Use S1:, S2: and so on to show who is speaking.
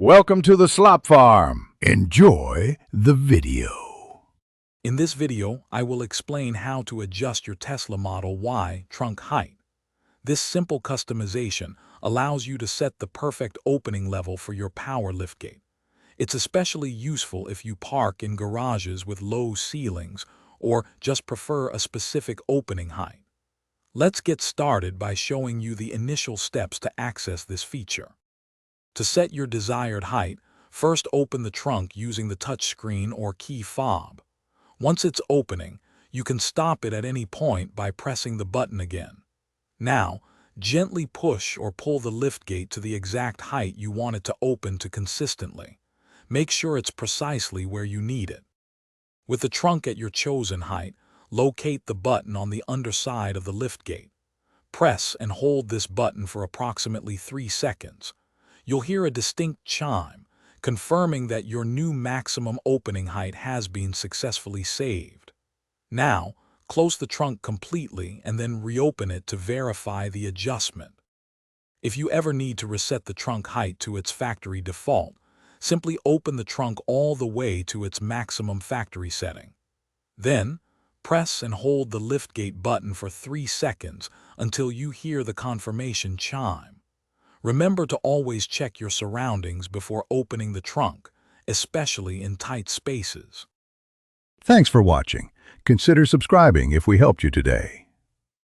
S1: Welcome to the Slop Farm. Enjoy the video.
S2: In this video, I will explain how to adjust your Tesla Model Y trunk height. This simple customization allows you to set the perfect opening level for your power liftgate. It's especially useful if you park in garages with low ceilings or just prefer a specific opening height. Let's get started by showing you the initial steps to access this feature. To set your desired height, first open the trunk using the touchscreen or key fob. Once it's opening, you can stop it at any point by pressing the button again. Now, gently push or pull the liftgate to the exact height you want it to open to consistently. Make sure it's precisely where you need it. With the trunk at your chosen height, locate the button on the underside of the liftgate. Press and hold this button for approximately 3 seconds. You'll hear a distinct chime, confirming that your new maximum opening height has been successfully saved. Now, close the trunk completely and then reopen it to verify the adjustment. If you ever need to reset the trunk height to its factory default, simply open the trunk all the way to its maximum factory setting. Then, press and hold the liftgate button for 3 seconds until you hear the confirmation chime. Remember to always check your surroundings before opening the trunk, especially in tight spaces.
S1: Thanks for watching. Consider subscribing if we helped you today.